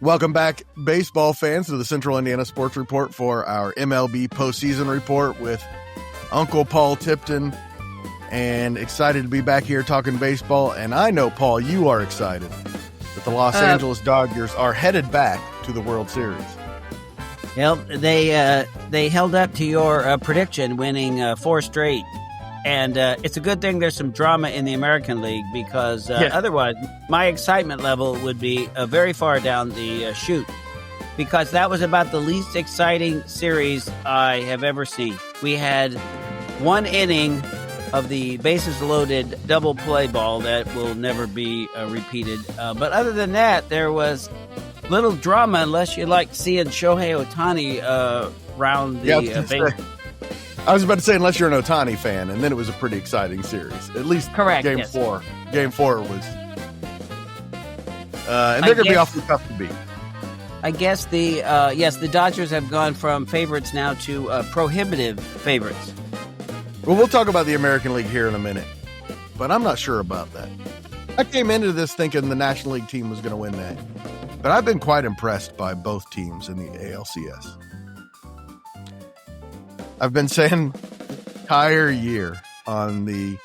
Welcome back, baseball fans, to the Central Indiana Sports Report for our MLB postseason report with Uncle Paul Tipton. And excited to be back here talking baseball. And I know, Paul, you are excited that the Los Angeles Dodgers are headed back to the World Series. Well, they held up to your prediction, winning 4 straight. And it's a good thing there's some drama in the American League because otherwise my excitement level would be very far down the chute, because that was about the least exciting series I have ever seen. We had 1 inning of the bases loaded double play ball that will never be repeated. But other than that, there was little drama, unless you like seeing Shohei Ohtani round the base. I was about to say, unless you're an Ohtani fan, and then it was a pretty exciting series. At least correct. Game 4. Game 4 was, and they're going to be awfully tough to beat. I guess the Dodgers have gone from favorites now to prohibitive favorites. Well, we'll talk about the American League here in a minute, but I'm not sure about that. I came into this thinking the National League team was going to win that, but I've been quite impressed by both teams in the ALCS. I've been saying the entire year on the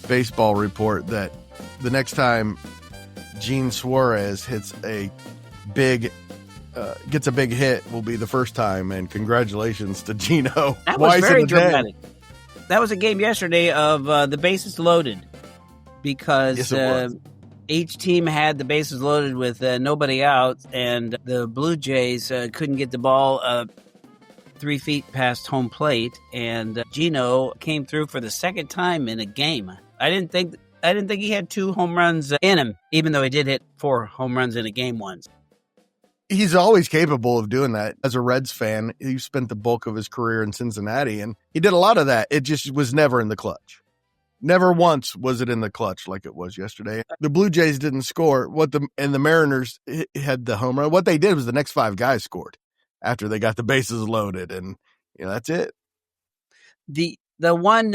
baseball report that the next time Gene Suarez gets a big hit will be the first time, and congratulations to Gino. That was very dramatic. That was a game yesterday of the bases loaded, because each team had the bases loaded with nobody out, and the Blue Jays couldn't get the ball 3 feet past home plate, and Gino came through for the second time in a game. I didn't think he had 2 home runs in him, even though he did hit 4 home runs in a game once. He's always capable of doing that. As a Reds fan, he spent the bulk of his career in Cincinnati, and he did a lot of that. It just was never in the clutch. Never once was it in the clutch like it was yesterday. The Blue Jays didn't score. And the Mariners had the home run. What they did was the next 5 guys scored after they got the bases loaded, and that's it. The one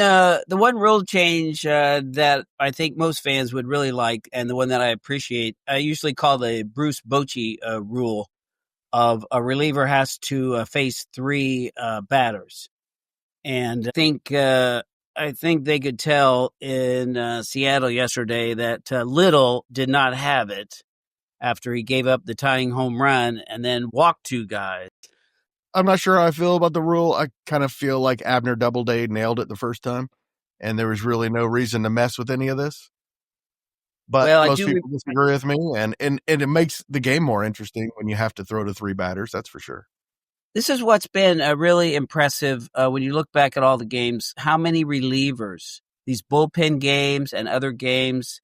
rule change that I think most fans would really like, and the one that I appreciate, I usually call the Bruce Bochy rule of a reliever has to face 3 batters. And I think they could tell in Seattle yesterday that Little did not have it after he gave up the tying home run and then walked 2 guys. I'm not sure how I feel about the rule. I kind of feel like Abner Doubleday nailed it the first time, and there was really no reason to mess with any of this. But most people disagree with me, and it makes the game more interesting when you have to throw to 3 batters, that's for sure. This is what's been really impressive when you look back at all the games, how many relievers, these bullpen games and other games,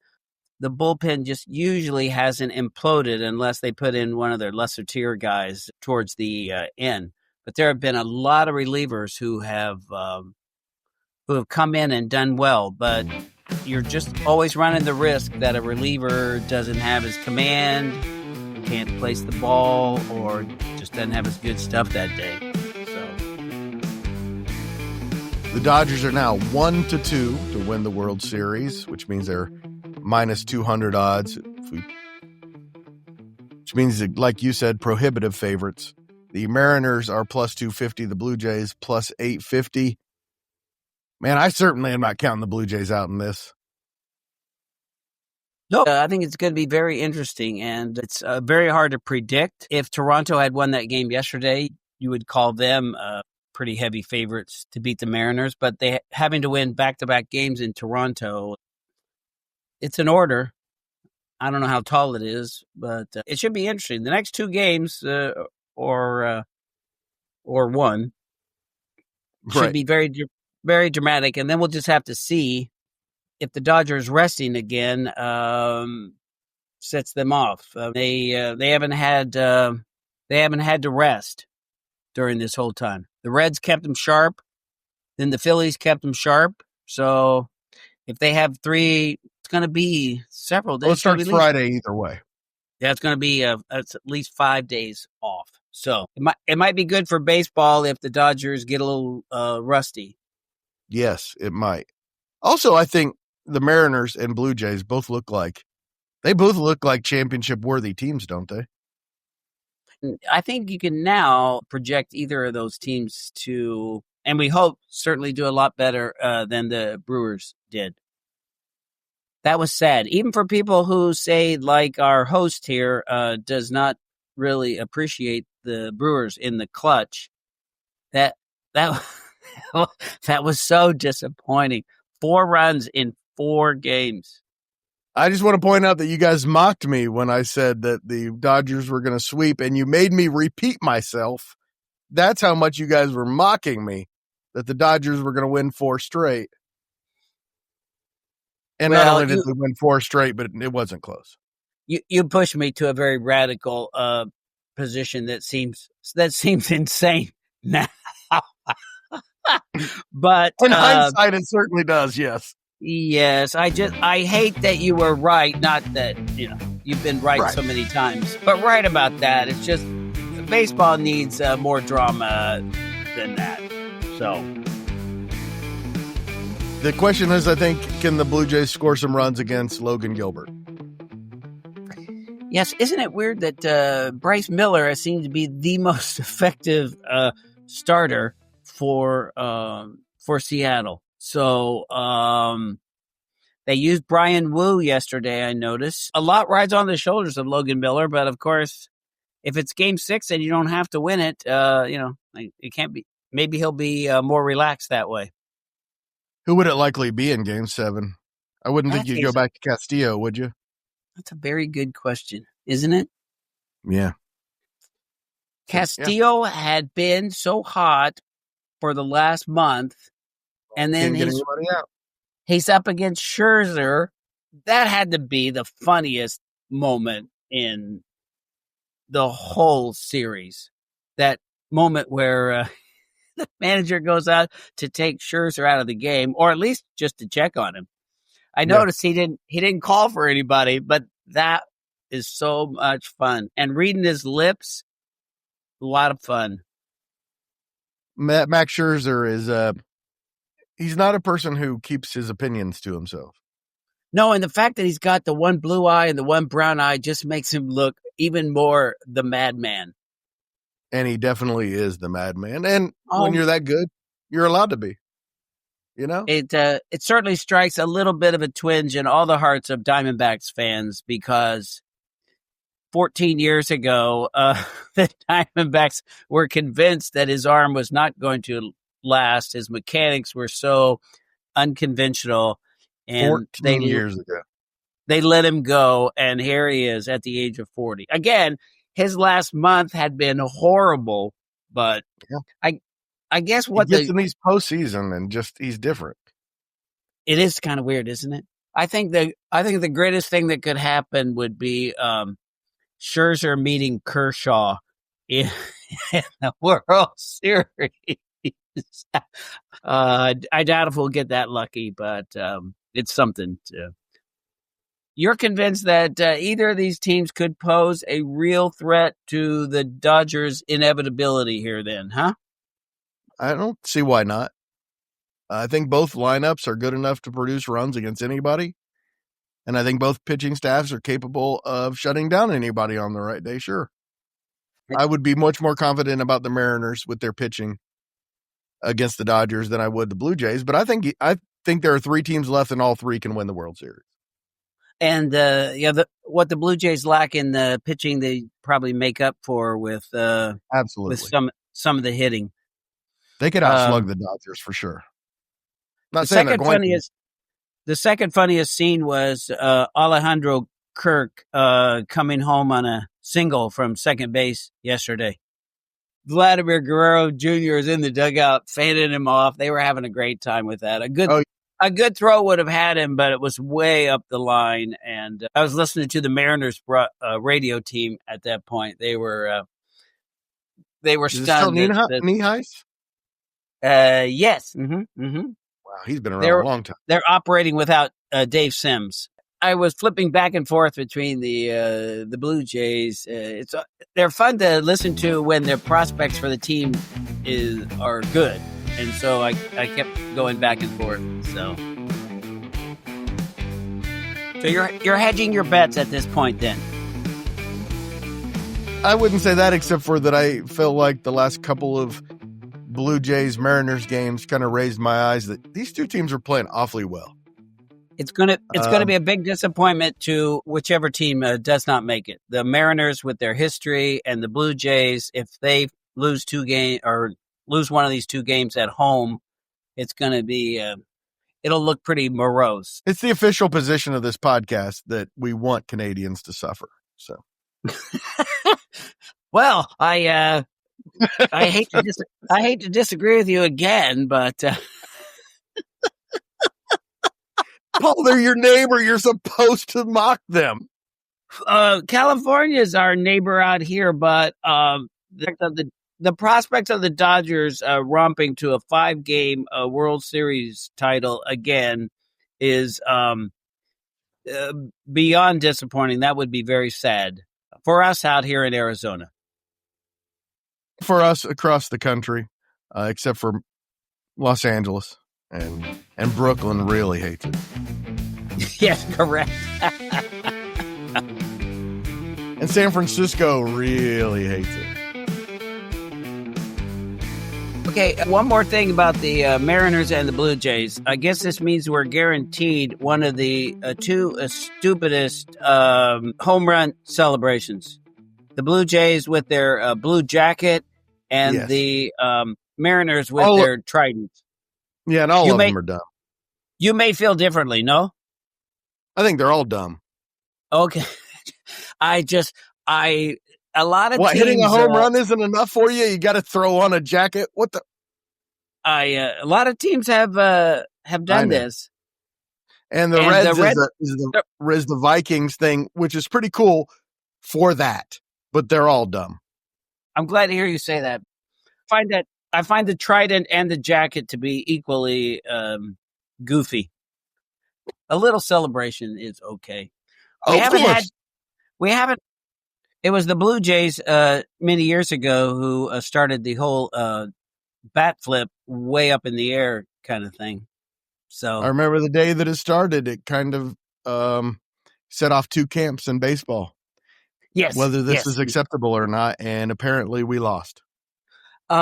the bullpen just usually hasn't imploded unless they put in one of their lesser tier guys towards the end. But there have been a lot of relievers who have come in and done well, but you're just always running the risk that a reliever doesn't have his command, can't place the ball, or just doesn't have his good stuff that day. So the Dodgers are now 1-2 to win the World Series, which means they're minus 200 odds, which means, like you said, prohibitive favorites. The Mariners are plus 250, the Blue Jays plus 850. Man, I certainly am not counting the Blue Jays out in this. No, I think it's going to be very interesting, and it's very hard to predict. If Toronto had won that game yesterday, you would call them pretty heavy favorites to beat the Mariners, but they having to win back-to-back games in Toronto, it's an order. I don't know how tall it is, but it should be interesting. The next 2 games, or one, should be very, very dramatic, and then we'll just have to see if the Dodgers resting again sets them off. They haven't had to rest during this whole time. The Reds kept them sharp, then the Phillies kept them sharp. So if they have 3, it's going to be several days. Well, it starts Friday either way. Yeah, it's going to be it's at least 5 days off. So it might be good for baseball if the Dodgers get a little rusty. Yes, it might. Also, I think the Mariners and Blue Jays both look like championship-worthy teams, don't they? I think you can now project either of those teams to, and we hope certainly do a lot better than the Brewers did. That was sad. Even for people who say, like our host here, does not really appreciate the Brewers in the clutch. That that was so disappointing. 4 runs in 4 games. I just want to point out that you guys mocked me when I said that the Dodgers were going to sweep, and you made me repeat myself. That's how much you guys were mocking me, that the Dodgers were going to win 4 straight. And not only did they win 4 straight, but it wasn't close. You pushed me to a very radical position that seems insane now. But in hindsight, it certainly does. Yes. Yes, I hate that you were right. Not that you've been right so many times, but right about that. It's just baseball needs more drama than that. So. The question is, I think, can the Blue Jays score some runs against Logan Gilbert? Yes. Isn't it weird that Bryce Miller has seemed to be the most effective starter for Seattle? So they used Brian Wu yesterday, I noticed. A lot rides on the shoulders of Logan Miller, but of course, if it's Game 6 and you don't have to win it, it can't be. Maybe he'll be more relaxed that way. Who would it likely be in Game 7? I wouldn't think you'd go back to Castillo, would you? That's a very good question, isn't it? Yeah. Castillo had been so hot for the last month, and then he's up against Scherzer. That had to be the funniest moment in the whole series. That moment where the manager goes out to take Scherzer out of the game, or at least just to check on him. I noticed he didn't call for anybody, but that is so much fun. And reading his lips, a lot of fun. Max Scherzer is he's not a person who keeps his opinions to himself. No, and the fact that he's got the one blue eye and the one brown eye just makes him look even more the madman. And he definitely is the madman. And when you're that good, you're allowed to be. It certainly strikes a little bit of a twinge in all the hearts of Diamondbacks fans, because 14 years ago, the Diamondbacks were convinced that his arm was not going to last. His mechanics were so unconventional. And 14 years ago. They let him go, and here he is at the age of 40. Again, his last month had been horrible, but I guess what he gets in these postseason, and just he's different. It is kind of weird, isn't it? I think the greatest thing that could happen would be Scherzer meeting Kershaw in the World Series. I doubt if we'll get that lucky, but it's something to. You're convinced that either of these teams could pose a real threat to the Dodgers' inevitability here then, huh? I don't see why not. I think both lineups are good enough to produce runs against anybody. And I think both pitching staffs are capable of shutting down anybody on the right day, sure. I would be much more confident about the Mariners with their pitching against the Dodgers than I would the Blue Jays. But I think there are 3 teams left, and all 3 can win the World Series. And what the Blue Jays lack in the pitching, they probably make up for with absolutely with some of the hitting. They could outslug the Dodgers for sure. Not saying they're going to. The second funniest scene was Alejandro Kirk coming home on a single from second base yesterday. Vladimir Guerrero Jr. is in the dugout fanning him off. They were having a great time with that. A good throw would have had him, but it was way up the line. And I was listening to the Mariners radio team at that point. They were stunned. Neheis? Yes. Mm-hmm. Mm-hmm. Wow, he's been around a long time. They're operating without Dave Sims. I was flipping back and forth between the Blue Jays. They're fun to listen to when their prospects for the team are good, and so I kept going back and forth. So you're hedging your bets at this point, then? I wouldn't say that, except for that I feel like the last couple of Blue Jays Mariners games kind of raised my eyes that these two teams are playing awfully well. It's gonna be a big disappointment to whichever team does not make it. The Mariners with their history and the Blue Jays, if they lose lose one of these two games at home, it's gonna be it'll look pretty morose. It's the official position of this podcast that we want Canadians to suffer. So, well, I hate to disagree with you again, but. Paul, they're your neighbor. You're supposed to mock them. California is our neighbor out here, but the prospects of the Dodgers romping to a 5-game World Series title again is beyond disappointing. That would be very sad for us out here in Arizona. For us across the country, except for Los Angeles. And Brooklyn really hates it. Yes, correct. And San Francisco really hates it. Okay, one more thing about the Mariners and the Blue Jays. I guess this means we're guaranteed one of the two stupidest home run celebrations. The Blue Jays with their blue jacket and the Mariners with their tridents. Yeah, and all of them are dumb. You may feel differently, no? I think they're all dumb. Okay. A lot of teams, hitting a home run isn't enough for you? You got to throw on a jacket? What the? A lot of teams have done this. And the Reds is the Vikings thing, which is pretty cool for that, but they're all dumb. I'm glad to hear you say that. I find the trident and the jacket to be equally goofy. A little celebration is okay. We haven't. It was the Blue Jays many years ago who started the whole bat flip way up in the air kind of thing. So I remember the day that it started. It kind of set off two camps in baseball. Yes, whether this is acceptable or not, and apparently we lost.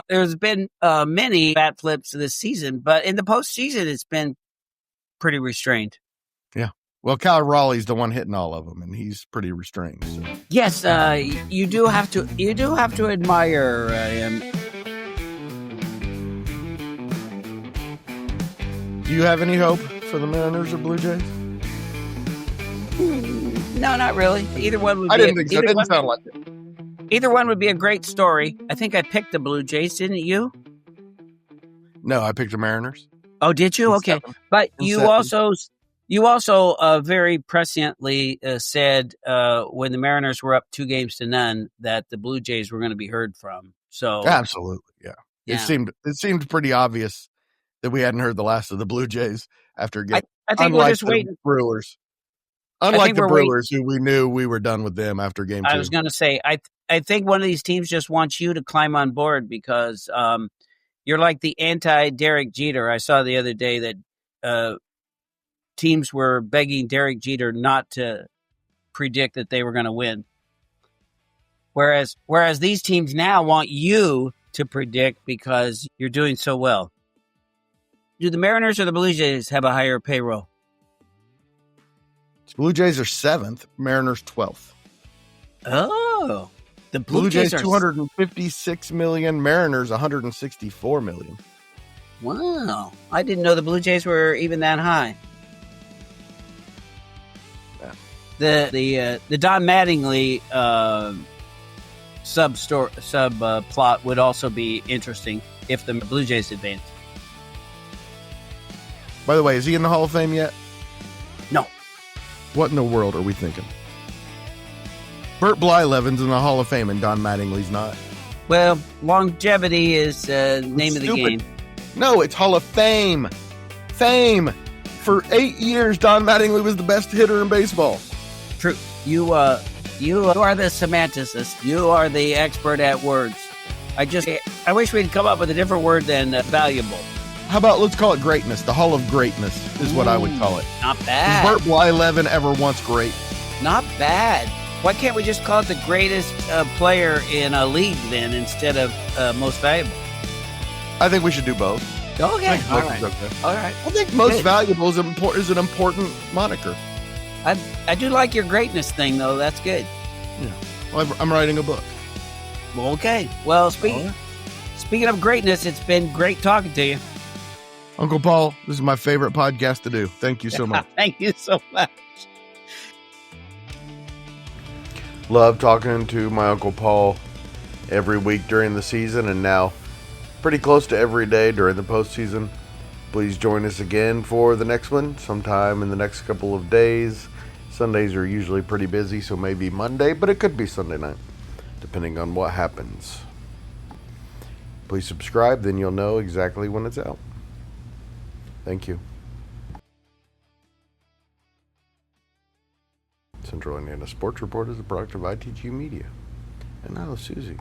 There's been many bat flips this season, but in the postseason, it's been pretty restrained. Yeah. Well, Kyle Raleigh's the one hitting all of them, and he's pretty restrained. So. Yes, you do have to admire him. Do you have any hope for the Mariners or Blue Jays? No, not really. Either one would. I didn't think so. It didn't sound like it. Either one would be a great story. I think I picked the Blue Jays, didn't you? No, I picked the Mariners. Oh, did you? Okay. But you also very presciently said when the Mariners were up 2-0 that the Blue Jays were going to be heard from. So absolutely, yeah. It seemed pretty obvious that we hadn't heard the last of the Blue Jays after getting. I think we're just waiting. Brewers. Unlike the Brewers, who we knew we were done with them after game 2. I was going to say, I think one of these teams just wants you to climb on board because you're like the anti-Derek Jeter. I saw the other day that teams were begging Derek Jeter not to predict that they were going to win. Whereas these teams now want you to predict because you're doing so well. Do the Mariners or the Blue Jays have a higher payroll? Blue Jays are 7th, Mariners 12th. Oh, the Blue Jays are $256 million, Mariners $164 million. Wow, I didn't know the Blue Jays were even that high. Yeah. The Don Mattingly plot would also be interesting if the Blue Jays advance. By the way, is he in the Hall of Fame yet? No. What in the world are we thinking? Burt Blyleven's in the Hall of Fame and Don Mattingly's not. Well, longevity is the name of the game. No, it's Hall of Fame. Fame. For 8 years, Don Mattingly was the best hitter in baseball. True. You are the semanticist. You are the expert at words. I wish we'd come up with a different word than valuable. How about let's call it greatness? The Hall of Greatness is what I would call it. Not bad. Was Burt Blyleven ever once great? Not bad. Why can't we just call it the greatest player in a league then instead of most valuable? I think we should do both. Okay. All Both right. is okay. All right. I think most valuable is an important moniker. I do like your greatness thing, though. That's good. Yeah. Well, I'm writing a book. Well, okay. Well, speaking of greatness, it's been great talking to you. Uncle Paul, this is my favorite podcast to do. Thank you so much. Thank you so much. Love talking to my Uncle Paul every week during the season, and now pretty close to every day during the postseason. Please join us again for the next one sometime in the next couple of days. Sundays are usually pretty busy, so maybe Monday, but it could be Sunday night, depending on what happens. Please subscribe, then you'll know exactly when it's out. Thank you. Central Indiana Sports Report is a product of ITG Media. And now Susie.